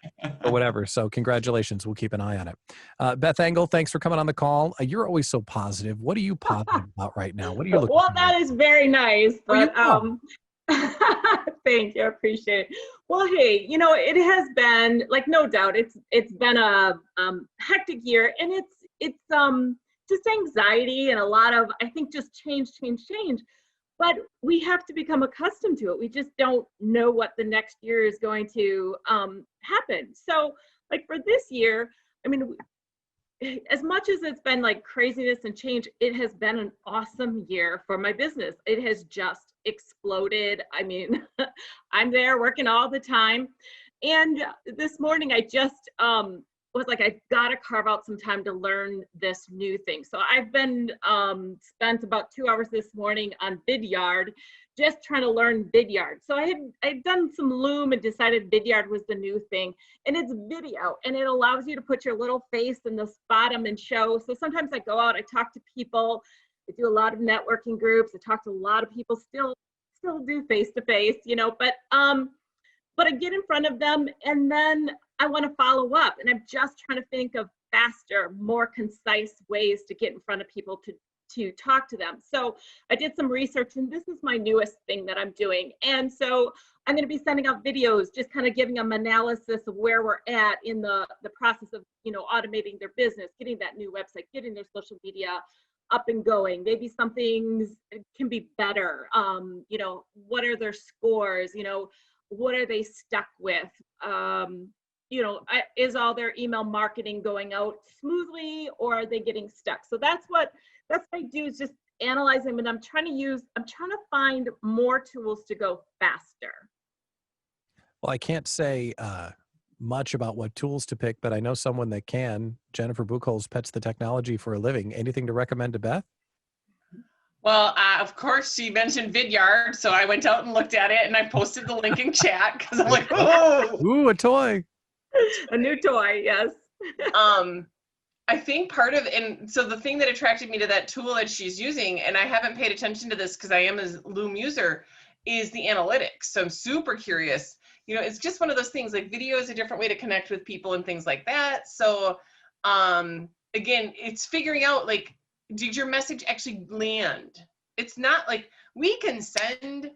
whatever. So congratulations. We'll keep an eye on it. Beth Engel, thanks for coming on the call. You're always so positive. What are you positive about right now? What are you looking Well, for? that is very nice, but thank you, I appreciate it. Well, hey, it has been no doubt it's been a hectic year, and it's just anxiety and a lot of, I think, just change. But we have to become accustomed to it. We just don't know what the next year is going to happen. So, for this year, I mean, as much as it's been craziness and change, it has been an awesome year for my business. It has just exploded. I mean, I'm there working all the time. And this morning I just was like, I've got to carve out some time to learn this new thing. So I've been spent about 2 hours this morning on Vidyard, just trying to learn Vidyard. So I'd done some Loom and decided Vidyard was the new thing. And it's video, and it allows you to put your little face in the bottom and show. So sometimes I go out, I talk to people, I do a lot of networking groups, I talk to a lot of people, still do face-to-face, but I get in front of them and then I want to follow up, and I'm just trying to think of faster, more concise ways to get in front of people to talk to them. So I did some research, and this is my newest thing that I'm doing. And so I'm going to be sending out videos, just kind of giving them analysis of where we're at in the process of, automating their business, getting that new website, getting their social media up and going. Maybe some things can be better. What are their scores? What are they stuck with? Is all their email marketing going out smoothly, or are they getting stuck? So that's what I do, is just analyze them, and I'm trying to find more tools to go faster. Well, I can't say much about what tools to pick, but I know someone that can. Jennifer Buchholz pets the technology for a living. Anything to recommend to Beth? Well, of course, she mentioned Vidyard, so I went out and looked at it, and I posted the link in chat because I'm like, oh, Ooh, a toy. A new toy, yes. I think part of, and so the thing that attracted me to that tool that she's using, and I haven't paid attention to this because I am a Loom user, is the analytics. So I'm super curious. You know, it's just one of those things, like video is a different way to connect with people and things like that. So again, it's figuring out, like, did your message actually land? It's not like we can send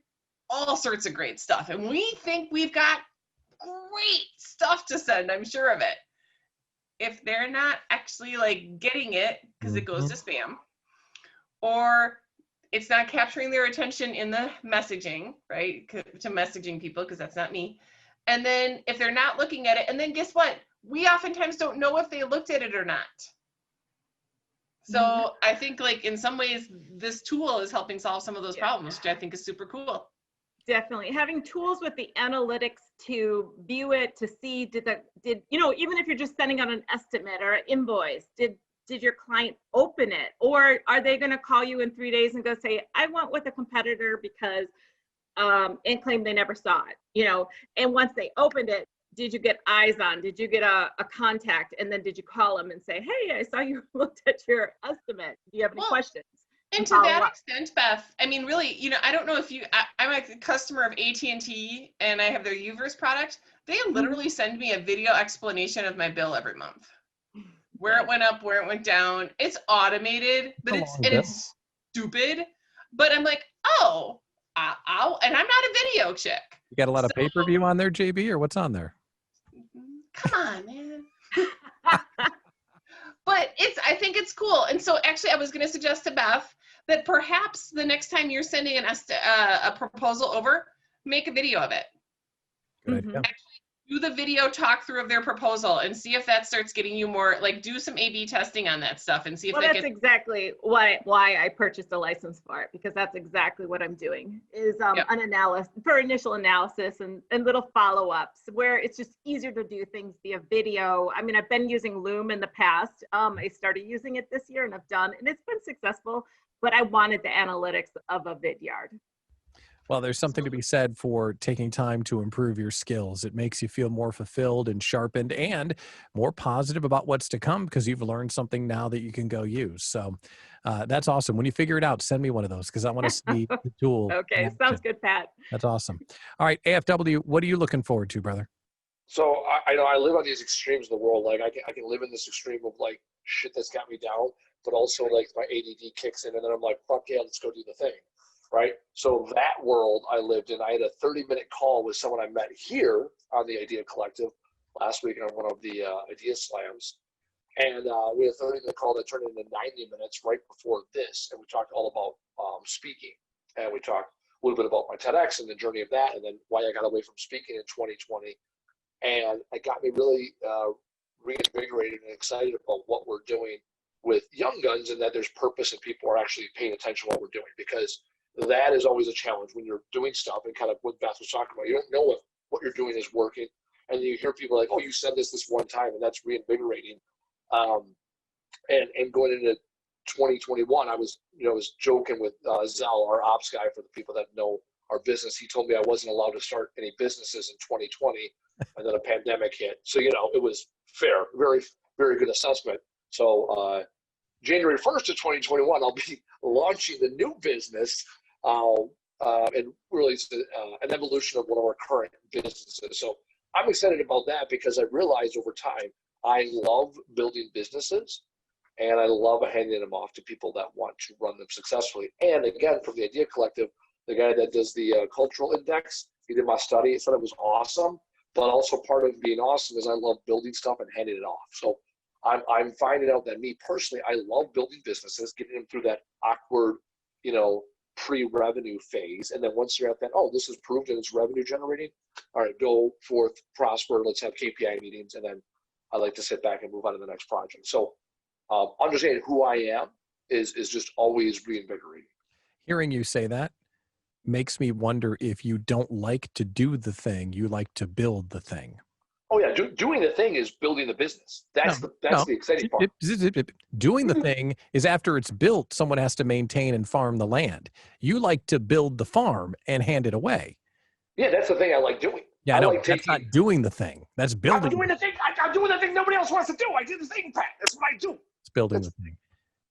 all sorts of great stuff, and we think we've got great stuff to send, I'm sure of it. If they're not actually like getting it because it goes to spam, or it's not capturing their attention in the messaging, right? To messaging people, because that's not me. And then if they're not looking at it, and then guess what? We oftentimes don't know if they looked at it or not. So I think, like, in some ways, this tool is helping solve some of those problems, which I think is super cool. Definitely having tools with the analytics to view it, to see did you know, even if you're just sending out an estimate or an invoice, did your client open it, or are they going to call you in 3 days and go say, I went with a competitor because and claim they never saw it, you know? And once they opened it, did you get eyes on? Did you get a contact? And then did you call them and say, hey, I saw you looked at your estimate. Do you have any questions? And to that extent, Beth, I mean, really, you know, I don't know if you, I'm a customer of AT&T and I have their Uverse product. They literally send me a video explanation of my bill every month. Where it went up, where it went down. It's automated, but it's stupid. But I'm like, oh, and I'm not a video chick. You got a lot of pay-per-view on there, JB, or what's on there? Come on, man. But I think it's cool. And so actually I was going to suggest to Beth that perhaps the next time you're sending a proposal over, make a video of it. Good idea. Actually, do the video talk through of their proposal and see if that starts getting you more, like, do some A/B testing on that stuff and see if that's exactly why I purchased a license for it, because that's exactly what I'm doing is an analysis for initial analysis and little follow-ups where it's just easier to do things via video. I mean, I've been using Loom in the past. I started using it this year and it's been successful, but I wanted the analytics of a Vidyard. Well, there's something to be said for taking time to improve your skills. It makes you feel more fulfilled and sharpened and more positive about what's to come because you've learned something now that you can go use. So that's awesome. When you figure it out, send me one of those because I want to see the tool. Okay, sounds good, Pat. That's awesome. All right, AFW, what are you looking forward to, brother? So I know I live on these extremes in the world. Like I can live in this extreme of like shit that's got me down, but also like my ADD kicks in and then I'm like, fuck yeah, let's go do the thing. Right. So that world I lived in, I had a 30-minute call with someone I met here on the Idea Collective last week on one of the Idea Slams. And we had a 30-minute call that turned into 90 minutes right before this. And we talked all about speaking. And we talked a little bit about my TEDx and the journey of that, and then why I got away from speaking in 2020. And it got me really reinvigorated and excited about what we're doing with Young Guns, and that there's purpose and people are actually paying attention to what we're doing, because that is always a challenge when you're doing stuff, and kind of what Beth was talking about. You don't know if what you're doing is working, and you hear people like, "Oh, you said this one time," and that's reinvigorating. And going into 2021, I was joking with Zell, our ops guy, for the people that know our business. He told me I wasn't allowed to start any businesses in 2020, and then a pandemic hit. So it was fair, very, very good assessment. So January 1st of 2021, I'll be launching the new business. And really it's an evolution of one of our current businesses. So I'm excited about that because I realized over time, I love building businesses and I love handing them off to people that want to run them successfully. And again, from the Idea Collective, the guy that does the cultural index, he did my study, he said it was awesome, but also part of being awesome is I love building stuff and handing it off. So I'm finding out that me personally, I love building businesses, getting them through that awkward, pre-revenue phase. And then once you're at that, oh, this is proved and it's revenue generating. All right, go forth, prosper. Let's have KPI meetings. And then I like to sit back and move on to the next project. So understanding who I am is just always reinvigorating. Hearing you say that makes me wonder if you don't like to do the thing, you like to build the thing. Oh yeah, doing the thing is building the business. That's the exciting part. Doing the thing is after it's built, someone has to maintain and farm the land. You like to build the farm and hand it away. Yeah, that's the thing I like doing. Yeah, I know. That's not doing the thing. That's building. I'm doing the thing. I'm doing the thing nobody else wants to do. I did the thing, Pat. That's what I do. It's building the thing.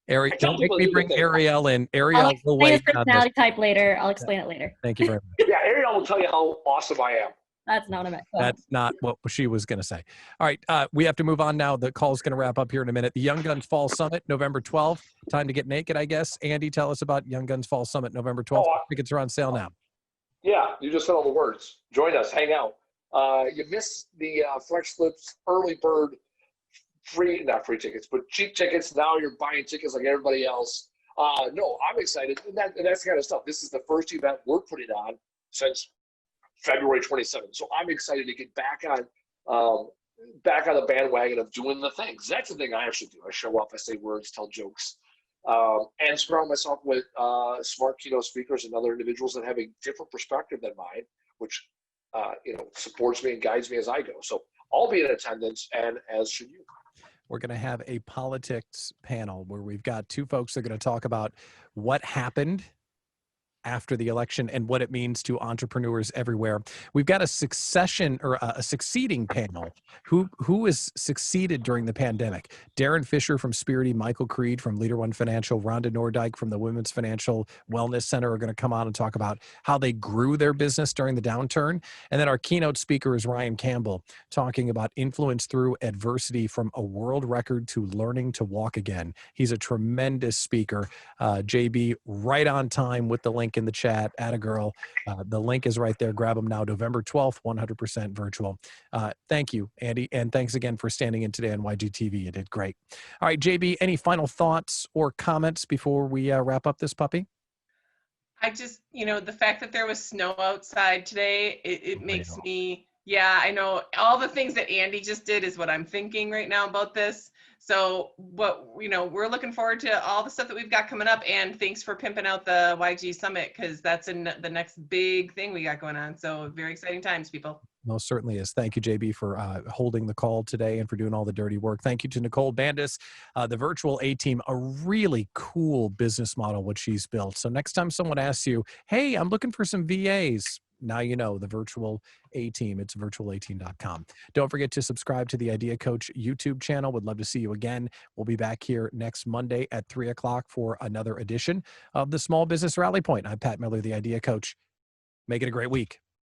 Ariel, don't make me bring Ariel in. Ariel I'll will explain wait his personality type later. I'll explain it later. Thank you very much. Yeah, Ariel will tell you how awesome I am. That's not what I meant. That's not what she was going to say. All right, we have to move on now. The call is going to wrap up here in a minute. The Young Guns Fall Summit, November 12th. Time to get naked, I guess. Andy, tell us about Young Guns Fall Summit, November 12th. Tickets are on sale now. Yeah, you just said all the words. Join us. Hang out. You missed the Flex Flips early bird not free tickets, but cheap tickets. Now you're buying tickets like everybody else. No, I'm excited. And that's the kind of stuff. This is the first event we're putting on since February 27th. So I'm excited to get back on the bandwagon of doing the things. That's the thing I actually do. I show up, I say words, tell jokes, and surround myself with smart keynote speakers and other individuals that have a different perspective than mine, which supports me and guides me as I go. So I'll be in attendance, and as should you. We're going to have a politics panel where we've got two folks that are going to talk about what happened after the election and what it means to entrepreneurs everywhere. We've got a succeeding panel who has succeeded during the pandemic. Darren Fisher from Spirity, Michael Creed from Leader One Financial, Rhonda Nordyke from the Women's Financial Wellness Center are going to come on and talk about how they grew their business during the downturn. And then our keynote speaker is Ryan Campbell, talking about influence through adversity, from a world record to learning to walk again. He's a tremendous speaker. JB, right on time with the link in the chat. Atta girl. The link is right there. Grab them now. November 12th, 100% virtual. Thank you, Andy. And thanks again for standing in today on YGTV. You did great. All right, JB, any final thoughts or comments before we wrap up this puppy? I just, the fact that there was snow outside today, it makes me, I know all the things that Andy just did is what I'm thinking right now about this. So we're looking forward to all the stuff that we've got coming up, and thanks for pimping out the YG Summit, because that's the next big thing we got going on. So very exciting times, people. Most certainly is. Thank you, JB, for holding the call today and for doing all the dirty work. Thank you to Nicole Bandes, the Virtual A-Team, a really cool business model what she's built. So next time someone asks you, hey, I'm looking for some VAs, now you know the Virtual A-Team. It's virtual18.com. Don't forget to subscribe to the Idea Coach YouTube channel. Would love to see you again. We'll be back here next Monday at 3 o'clock for another edition of the Small Business Rally Point. I'm Pat Miller, the Idea Coach. Make it a great week.